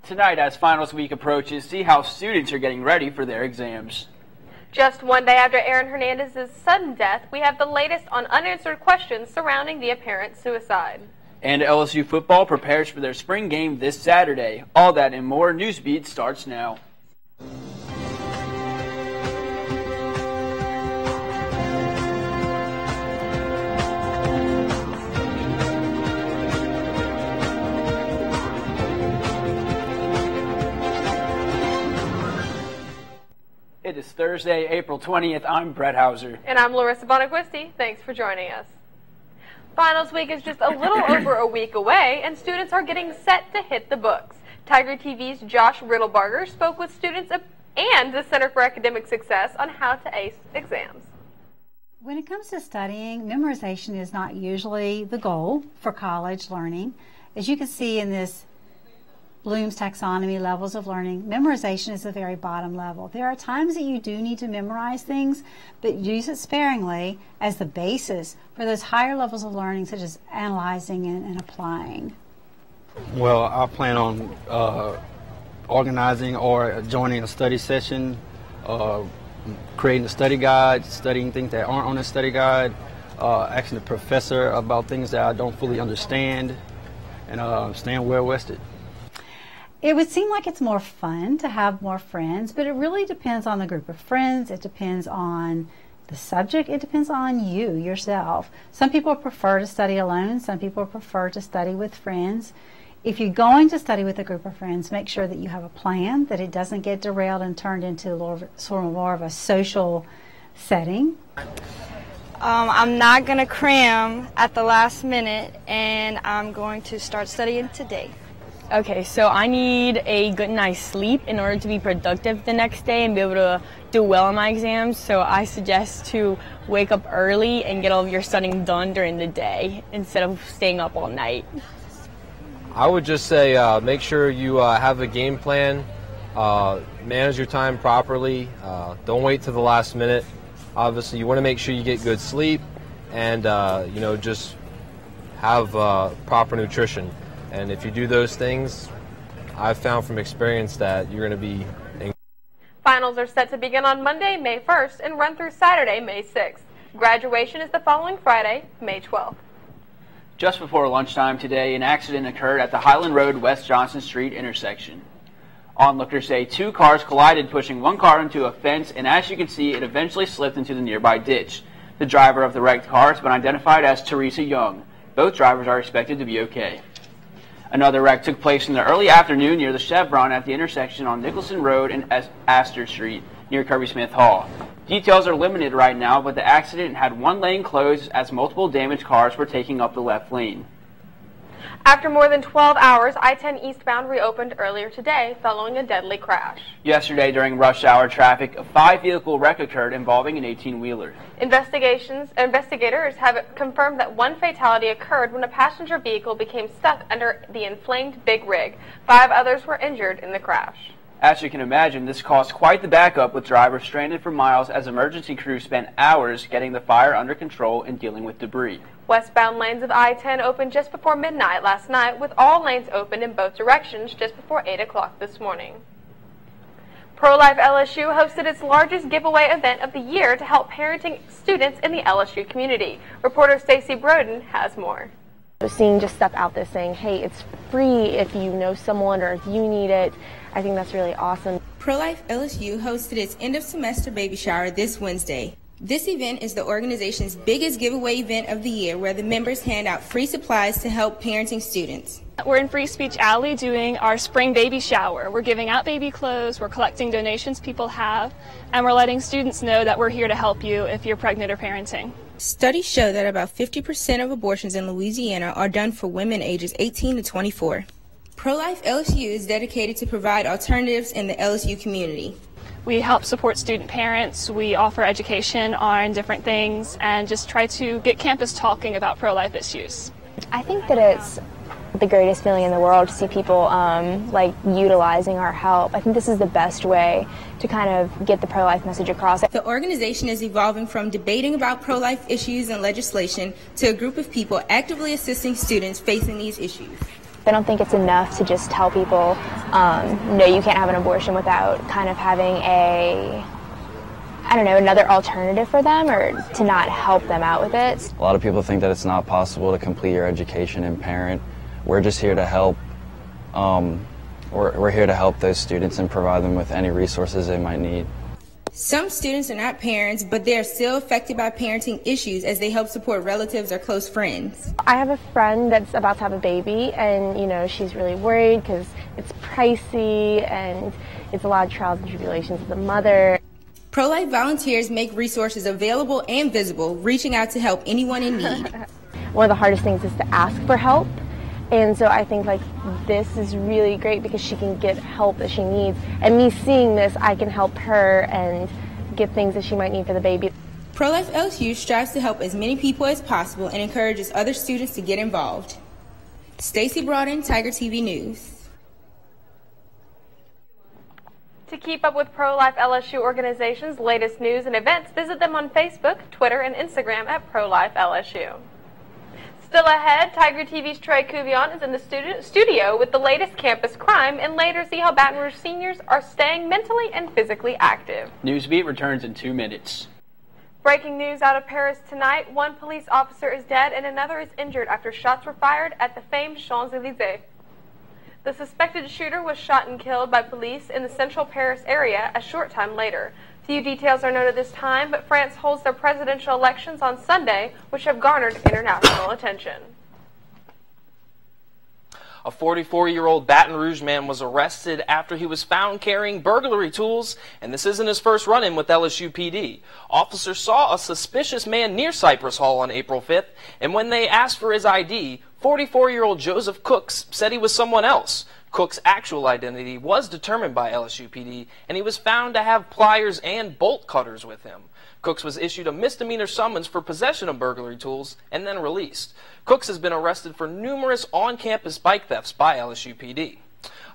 Tonight, as finals week approaches, see how students are getting ready for their exams. Just one day after Aaron Hernandez's sudden death, we have the latest on unanswered questions surrounding the apparent suicide. And LSU football prepares for their spring game this Saturday. All that and more. Newsbeat starts now. It is Thursday, April 20th. I'm Brett Hauser. And I'm Larissa Bonaquisti. Thanks for joining us. Finals week is just a little over a week away, and students are getting set to hit the books. Tiger TV's Josh Riddlebarger spoke with students and the Center for Academic Success on how to ace exams. When it comes to studying, memorization is not usually the goal for college learning. As you can see in this Bloom's taxonomy levels of learning, memorization is the very bottom level. There are times that you do need to memorize things, but use it sparingly as the basis for those higher levels of learning, such as analyzing and applying. Well, I plan on organizing or joining a study session, creating a study guide, studying things that aren't on the study guide, asking the professor about things that I don't fully understand, and staying well-rested. It would seem like it's more fun to have more friends, but it really depends on the group of friends. It depends on the subject. It depends on you, yourself. Some people prefer to study alone. Some people prefer to study with friends. If you're going to study with a group of friends, make sure that you have a plan, that it doesn't get derailed and turned into sort of more of a social setting. I'm not going to cram at the last minute, and I'm going to start studying today. Okay, so I need a good night's sleep in order to be productive the next day and be able to do well on my exams. So I suggest to wake up early and get all of your studying done during the day instead of staying up all night. I would just say make sure you have a game plan, manage your time properly, don't wait to the last minute. Obviously, you want to make sure you get good sleep and just have proper nutrition. And if you do those things, I've found from experience that you're going to be... Finals are set to begin on Monday, May 1st, and run through Saturday, May 6th. Graduation is the following Friday, May 12th. Just before lunchtime today, an accident occurred at the Highland Road West Johnson Street intersection. Onlookers say two cars collided, pushing one car into a fence, and as you can see, it eventually slipped into the nearby ditch. The driver of the wrecked car has been identified as Teresa Young. Both drivers are expected to be okay. Another wreck took place in the early afternoon near the Chevron at the intersection on Nicholson Road and Astor Street near Kirby Smith Hall. Details are limited right now, but the accident had one lane closed as multiple damaged cars were taking up the left lane. After more than 12 hours, I-10 eastbound reopened earlier today following a deadly crash. Yesterday during rush hour traffic, a 5-vehicle wreck occurred involving an 18-wheeler. Investigators have confirmed that one fatality occurred when a passenger vehicle became stuck under the inflamed big rig. 5 others were injured in the crash. As you can imagine, this caused quite the backup, with drivers stranded for miles as emergency crews spent hours getting the fire under control and dealing with debris. Westbound lanes of I-10 opened just before midnight last night, with all lanes open in both directions just before 8 o'clock this morning. Pro-Life LSU hosted its largest giveaway event of the year to help parenting students in the LSU community. Reporter Stacey Broden has more. Seeing just stuff out there saying, hey, it's free if you know someone or if you need it, I think that's really awesome. Pro-Life LSU hosted its end-of-semester baby shower this Wednesday. This event is the organization's biggest giveaway event of the year, where the members hand out free supplies to help parenting students. We're in Free Speech Alley doing our spring baby shower. We're giving out baby clothes, we're collecting donations people have, and we're letting students know that we're here to help you if you're pregnant or parenting. Studies show that about 50% of abortions in Louisiana are done for women ages 18 to 24. Pro-Life LSU is dedicated to provide alternatives in the LSU community. We help support student parents, we offer education on different things, and just try to get campus talking about pro-life issues. I think that it's the greatest feeling in the world to see people utilizing our help. I think this is the best way to kind of get the pro-life message across. The organization is evolving from debating about pro-life issues and legislation to a group of people actively assisting students facing these issues. I don't think it's enough to just tell people, no, you can't have an abortion without kind of having another alternative for them, or to not help them out with it. A lot of people think that it's not possible to complete your education and parent. We're just here to help. We're here to help those students and provide them with any resources they might need. Some students are not parents, but they are still affected by parenting issues as they help support relatives or close friends. I have a friend that's about to have a baby, and she's really worried because it's pricey and it's a lot of trials and tribulations of the mother. Pro-life volunteers make resources available and visible, reaching out to help anyone in need. One of the hardest things is to ask for help. And so I think this is really great because she can get help that she needs. And me seeing this, I can help her and get things that she might need for the baby. Pro-Life LSU strives to help as many people as possible and encourages other students to get involved. Stacy Broughton, Tiger TV News. To keep up with Pro-Life LSU organization's latest news and events, visit them on Facebook, Twitter, and Instagram at Pro-Life LSU. Still ahead, Tiger TV's Trey Cuvion is in the studio with the latest campus crime, and later see how Baton Rouge seniors are staying mentally and physically active. Newsbeat returns in 2 minutes. Breaking news out of Paris tonight. One police officer is dead and another is injured after shots were fired at the famed Champs-Élysées. The suspected shooter was shot and killed by police in the central Paris area a short time later. Few details are known at this time, but France holds their presidential elections on Sunday, which have garnered international attention. A 44-year-old Baton Rouge man was arrested after he was found carrying burglary tools, and this isn't his first run-in with LSU PD. Officers saw a suspicious man near Cypress Hall on April 5th, and when they asked for his ID, 44-year-old Joseph Cooks said he was someone else. Cook's actual identity was determined by LSU PD, and he was found to have pliers and bolt cutters with him. Cooks was issued a misdemeanor summons for possession of burglary tools and then released. Cooks has been arrested for numerous on-campus bike thefts by LSU PD.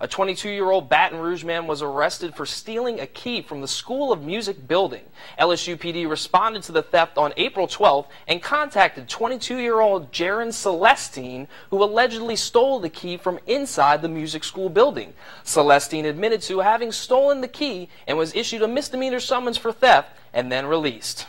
A 22-year-old Baton Rouge man was arrested for stealing a key from the School of Music building. LSU PD responded to the theft on April 12th and contacted 22-year-old Jaron Celestine, who allegedly stole the key from inside the music school building. Celestine admitted to having stolen the key and was issued a misdemeanor summons for theft and then released.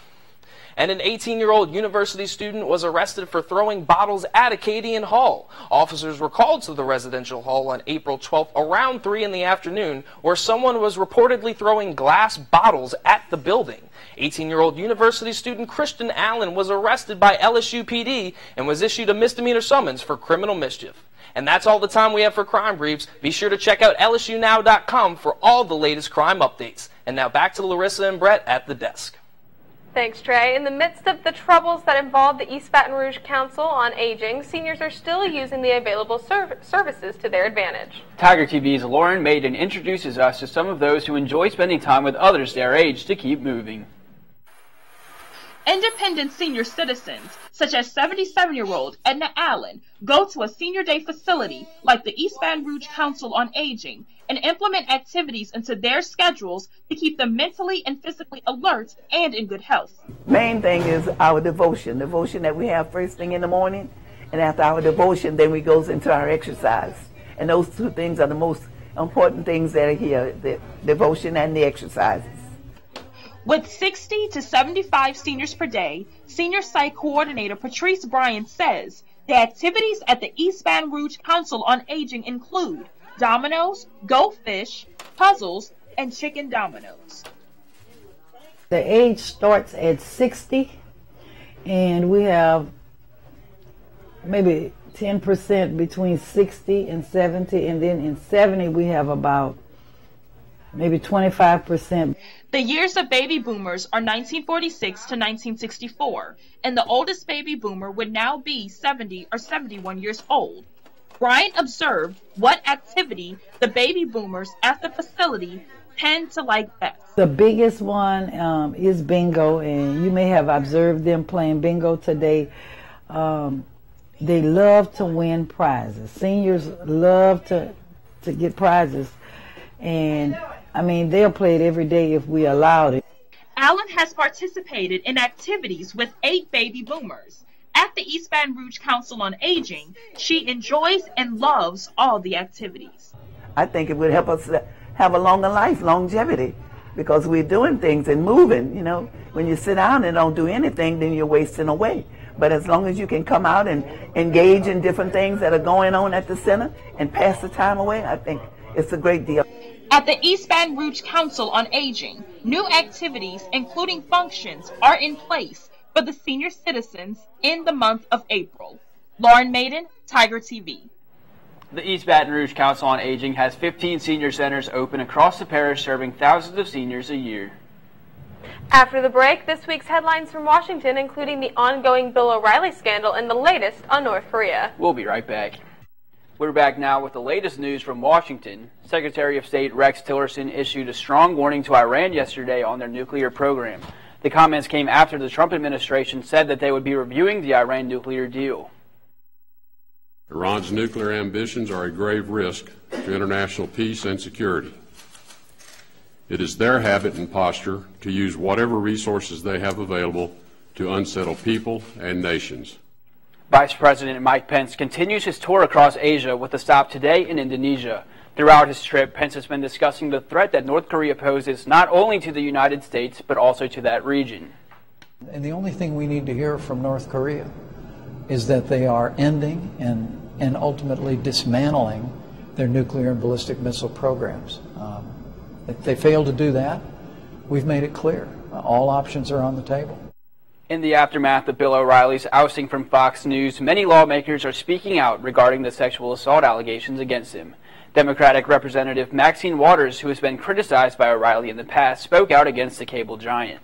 And an 18-year-old university student was arrested for throwing bottles at Acadian Hall. Officers were called to the residential hall on April 12th around 3 in the afternoon, where someone was reportedly throwing glass bottles at the building. 18-year-old university student Christian Allen was arrested by LSU PD and was issued a misdemeanor summons for criminal mischief. And that's all the time we have for Crime Briefs. Be sure to check out LSUnow.com for all the latest crime updates. And now back to Larissa and Brett at the desk. Thanks, Trey. In the midst of the troubles that involve the East Baton Rouge Council on Aging, seniors are still using the available services to their advantage. Tiger TV's Lauren Maiden introduces us to some of those who enjoy spending time with others their age to keep moving. Independent senior citizens, such as 77-year-old Edna Allen, go to a senior day facility like the East Baton Rouge Council on Aging and implement activities into their schedules to keep them mentally and physically alert and in good health. Main thing is our devotion that we have first thing in the morning, and after our devotion, then we goes into our exercise. And those two things are the most important things that are here, the devotion and the exercises. With 60 to 75 seniors per day, Senior Site Coordinator Patrice Bryant says the activities at the East Baton Rouge Council on Aging include dominoes, go fish, puzzles, and chicken dominoes. The age starts at 60, and we have maybe 10% between 60 and 70, and then in 70 we have about maybe 25%. The years of baby boomers are 1946 to 1964, and the oldest baby boomer would now be 70 or 71 years old. Bryant observed what activity the baby boomers at the facility tend to like best. The biggest one is bingo, and you may have observed them playing bingo today. They love to win prizes. Seniors love to get prizes, and I mean, they'll play it every day if we allowed it. Allen has participated in activities with 8 baby boomers. At the East Baton Rouge Council on Aging, she enjoys and loves all the activities. I think it would help us have a longer life, longevity, because we're doing things and moving. You know, when you sit down and don't do anything, then you're wasting away. But as long as you can come out and engage in different things that are going on at the center and pass the time away, I think it's a great deal. At the East Baton Rouge Council on Aging, new activities, including functions, are in place for the senior citizens in the month of April. Lauren Maiden, Tiger TV. The East Baton Rouge Council on Aging has 15 senior centers open across the parish, serving thousands of seniors a year. After the break, this week's headlines from Washington, including the ongoing Bill O'Reilly scandal and the latest on North Korea. We'll be right back. We're back now with the latest news from Washington. Secretary of State Rex Tillerson issued a strong warning to Iran yesterday on their nuclear program. The comments came after the Trump administration said that they would be reviewing the Iran nuclear deal. Iran's nuclear ambitions are a grave risk to international peace and security. It is their habit and posture to use whatever resources they have available to unsettle people and nations. Vice President Mike Pence continues his tour across Asia with a stop today in Indonesia. Throughout his trip, Pence has been discussing the threat that North Korea poses not only to the United States, but also to that region. And the only thing we need to hear from North Korea is that they are ending and ultimately dismantling their nuclear and ballistic missile programs. If they fail to do that, we've made it clear. All options are on the table. In the aftermath of Bill O'Reilly's ousting from Fox News, many lawmakers are speaking out regarding the sexual assault allegations against him. Democratic Representative Maxine Waters, who has been criticized by O'Reilly in the past, spoke out against the cable giant.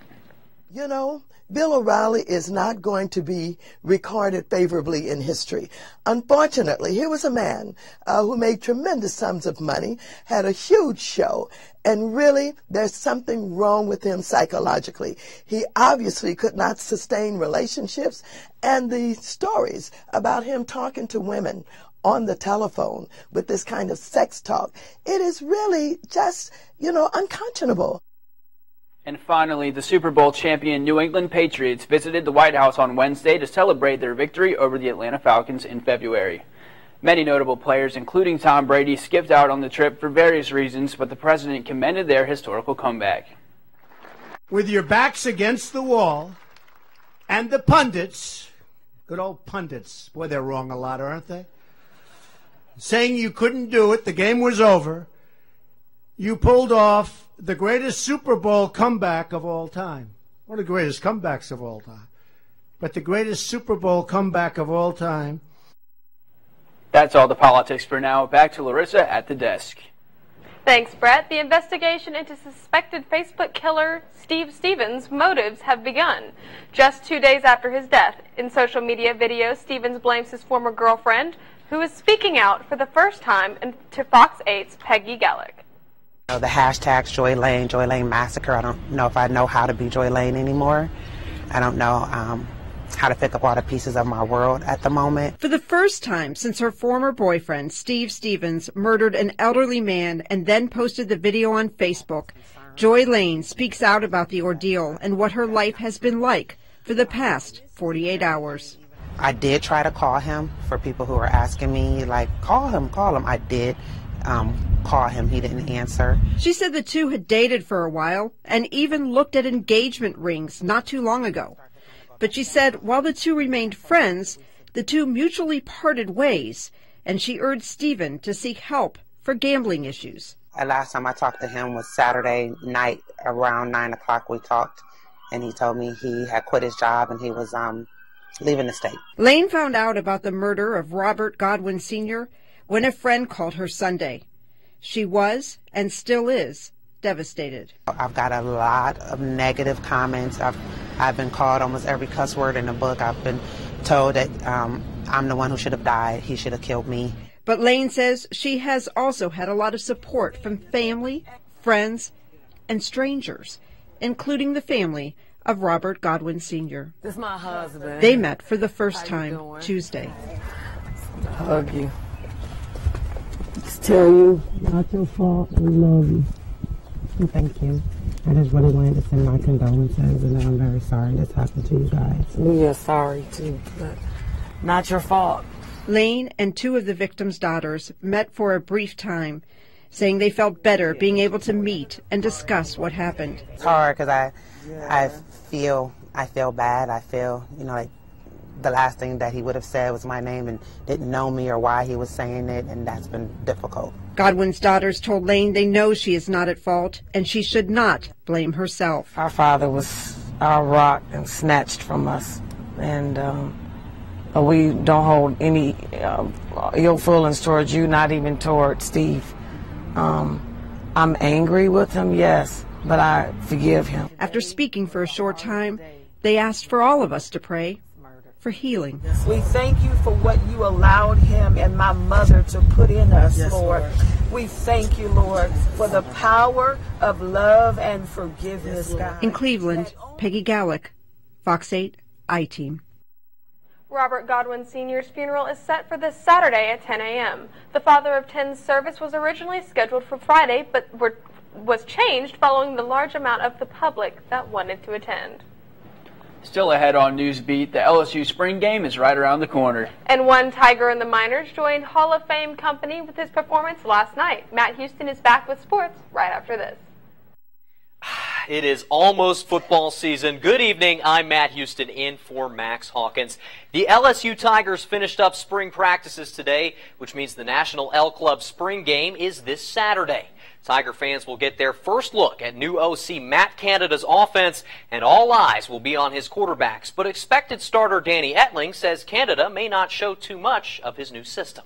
You know, Bill O'Reilly is not going to be recorded favorably in history. Unfortunately, here was a man who made tremendous sums of money, had a huge show, and really there's something wrong with him psychologically. He obviously could not sustain relationships, and the stories about him talking to women on the telephone with this kind of sex talk, it is really just, unconscionable. And finally, the Super Bowl champion New England Patriots visited the White House on Wednesday to celebrate their victory over the Atlanta Falcons in February. Many notable players, including Tom Brady, skipped out on the trip for various reasons, but the president commended their historical comeback. With your backs against the wall, and the pundits, good old pundits, boy, they're wrong a lot, aren't they? Saying you couldn't do it, the game was over, you pulled off the greatest Super Bowl comeback of all time. One of the greatest comebacks of all time. But the greatest Super Bowl comeback of all time. That's all the politics for now. Back to Larissa at the desk. Thanks, Brett. The investigation into suspected Facebook killer Steve Stevens' motives have begun. Just 2 days after his death, in social media videos, Stevens blames his former girlfriend, who is speaking out for the first time to Fox 8's Peggy Gellick. The hashtags Joy Lane Massacre. I don't know if I know how to be Joy Lane anymore. I don't know how to pick up all the pieces of my world at the moment. For the first time since her former boyfriend, Steve Stevens, murdered an elderly man and then posted the video on Facebook, Joy Lane speaks out about the ordeal and what her life has been like for the past 48 hours. I did try to call him for people who were asking me, like, call him. I did. Call him. He didn't answer. She said the two had dated for a while and even looked at engagement rings not too long ago. But she said while the two remained friends, the two mutually parted ways, and she urged Stephen to seek help for gambling issues. The last time I talked to him was Saturday night around 9 o'clock. We talked, and he told me he had quit his job and he was leaving the state. Lane found out about the murder of Robert Godwin Sr. when a friend called her Sunday. She was, and still is, devastated. I've got a lot of negative comments. I've been called almost every cuss word in the book. I've been told that I'm the one who should have died. He should have killed me. But Lane says she has also had a lot of support from family, friends, and strangers, including the family of Robert Godwin Sr. This is my husband. They met for the first time Tuesday. Hug you. Just tell you, not your fault. We love you. Thank you. I just really wanted to send my condolences, and I'm very sorry this happened to you guys. We are sorry too, but not your fault. Lane and two of the victims' daughters met for a brief time, saying they felt better being able to meet and discuss what happened. It's hard because I feel bad. I feel, like the last thing that he would have said was my name and didn't know me or why he was saying it, and that's been difficult. Godwin's daughters told Lane they know she is not at fault and she should not blame herself. Our father was our rock and snatched from us, and we don't hold any ill feelings towards you, not even toward Steve. I'm angry with him, yes, but I forgive him. After speaking for a short time, they asked for all of us to pray for healing. We thank you for what you allowed him and my mother to put in us, Lord. We thank you, Lord, for the power of love and forgiveness, God. In Cleveland, Peggy Gallick, Fox 8 I-Team. Robert Godwin Sr.'s funeral is set for this Saturday at 10 a.m. The father of 10's service was originally scheduled for Friday, but was changed following the large amount of the public that wanted to attend. Still ahead on Newsbeat, the LSU spring game is right around the corner. And one Tiger in the minors joined Hall of Fame company with his performance last night. Matt Houston is back with sports right after this. It is almost football season. Good evening. I'm Matt Houston in for Max Hawkins. The LSU Tigers finished up spring practices today, which means the National L Club spring game is this Saturday. Tiger fans will get their first look at new OC Matt Canada's offense, and all eyes will be on his quarterbacks. But expected starter Danny Etling says Canada may not show too much of his new system.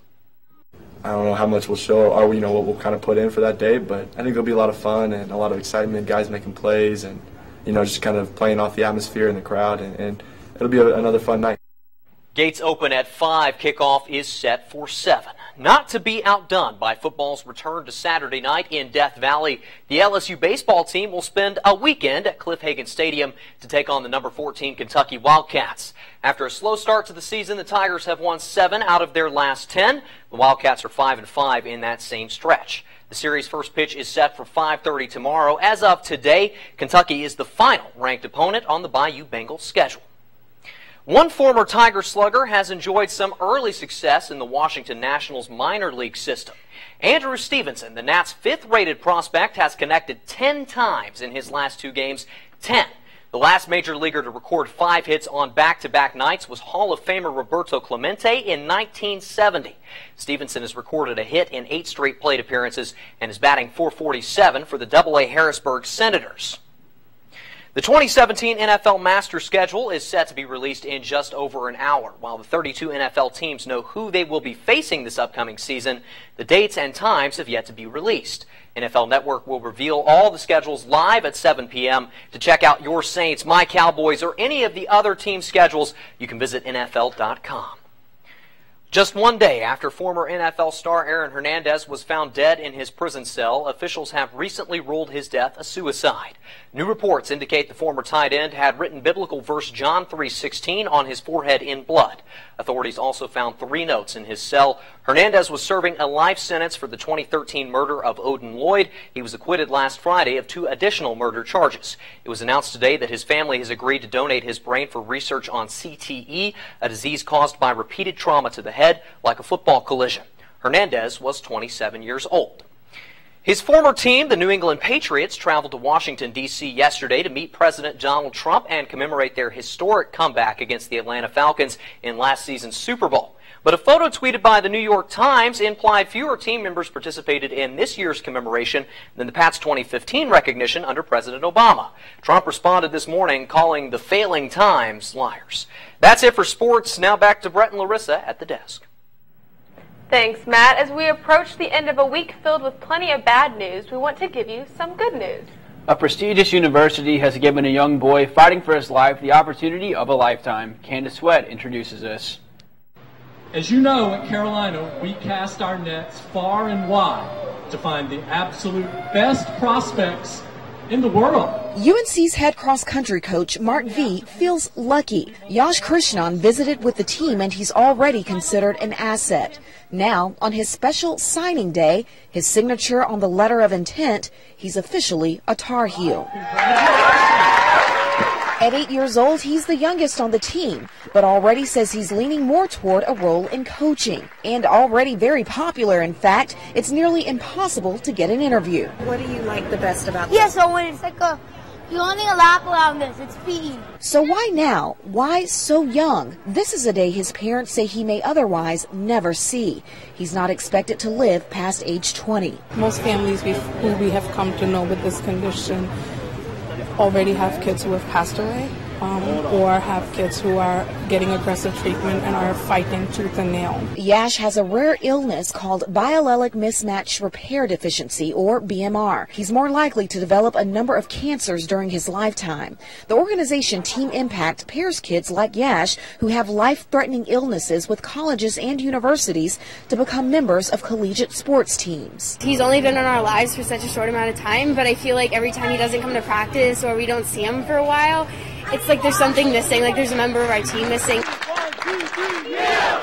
I don't know how much we'll show or what we'll kind of put in for that day, but I think there'll be a lot of fun and a lot of excitement, guys making plays and, just kind of playing off the atmosphere and the crowd, and it'll be another fun night. Gates open at 5. Kickoff is set for 7. Not to be outdone by football's return to Saturday night in Death Valley, the LSU baseball team will spend a weekend at Cliff Hagan Stadium to take on the number 14 Kentucky Wildcats. After a slow start to the season, the Tigers have won 7 out of their last 10. The Wildcats are 5-5 in that same stretch. The series' first pitch is set for 5:30 tomorrow. As of today, Kentucky is the final ranked opponent on the Bayou Bengals schedule. One former Tiger slugger has enjoyed some early success in the Washington Nationals minor league system. Andrew Stevenson, the Nats' 5th-rated prospect, has connected 10 times in his last 2 games. 10. The last major leaguer to record 5 hits on back-to-back nights was Hall of Famer Roberto Clemente in 1970. Stevenson has recorded a hit in 8 straight plate appearances and is batting .447 for the AA Harrisburg Senators. The 2017 NFL Master schedule is set to be released in just over an hour. While the 32 NFL teams know who they will be facing this upcoming season, the dates and times have yet to be released. NFL Network will reveal all the schedules live at 7 p.m. To check out your Saints, my Cowboys, or any of the other team schedules, you can visit NFL.com. Just one day after former NFL star Aaron Hernandez was found dead in his prison cell, officials have recently ruled his death a suicide. New reports indicate the former tight end had written biblical verse John 3:16 on his forehead in blood. Authorities also found 3 notes in his cell. Hernandez was serving a life sentence for the 2013 murder of Odin Lloyd. He was acquitted last Friday of 2 additional murder charges. It was announced today that his family has agreed to donate his brain for research on CTE, a disease caused by repeated trauma to the head, like a football collision. Hernandez was 27 years old. His former team, the New England Patriots, traveled to Washington, D.C. yesterday to meet President Donald Trump and commemorate their historic comeback against the Atlanta Falcons in last season's Super Bowl. But a photo tweeted by the New York Times implied fewer team members participated in this year's commemoration than the Pats' 2015 recognition under President Obama. Trump responded this morning, calling the failing Times liars. That's it for sports. Now back to Brett and Larissa at the desk. Thanks, Matt. As we approach the end of a week filled with plenty of bad news, we want to give you some good news. A prestigious university has given a young boy fighting for his life the opportunity of a lifetime. Candace Sweat introduces us. As you know, at Carolina, we cast our nets far and wide to find the absolute best prospects in the world. UNC's head cross-country coach, Mark V, feels lucky. Yash Krishnan visited with the team and he's already considered an asset. Now, on his special signing day, his signature on the letter of intent, he's officially a Tar Heel. At 8 years old, he's the youngest on the team, but already says he's leaning more toward a role in coaching. And already very popular, in fact, it's nearly impossible to get an interview. What do you like the best about this? Yeah, so when it's like you only lap around this, it's PE. So why now? Why so young? This is a day his parents say he may otherwise never see. He's not expected to live past age 20. Most families who we have come to know with this condition already have kids who have passed away or have kids who are getting aggressive treatment and are fighting tooth and nail. Yash has a rare illness called biallelic mismatch repair deficiency, or BMR. He's more likely to develop a number of cancers during his lifetime. The organization Team Impact pairs kids like Yash who have life-threatening illnesses with colleges and universities to become members of collegiate sports teams. He's only been in our lives for such a short amount of time, but I feel like every time he doesn't come to practice or we don't see him for a while, it's like there's something missing, like there's a member of our team missing.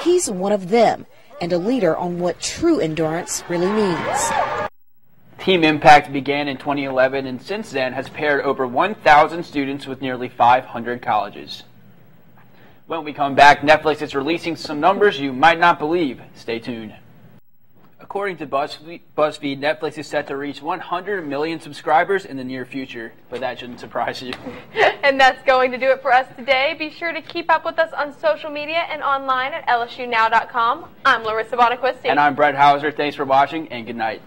He's one of them, and a leader on what true endurance really means. Team Impact began in 2011 and since then has paired over 1,000 students with nearly 500 colleges. When we come back, Netflix is releasing some numbers you might not believe. Stay tuned. According to BuzzFeed, Netflix is set to reach 100 million subscribers in the near future, but that shouldn't surprise you. And that's going to do it for us today. Be sure to keep up with us on social media and online at lsunow.com. I'm Larissa Bonaquisti. And I'm Brett Hauser. Thanks for watching, and good night.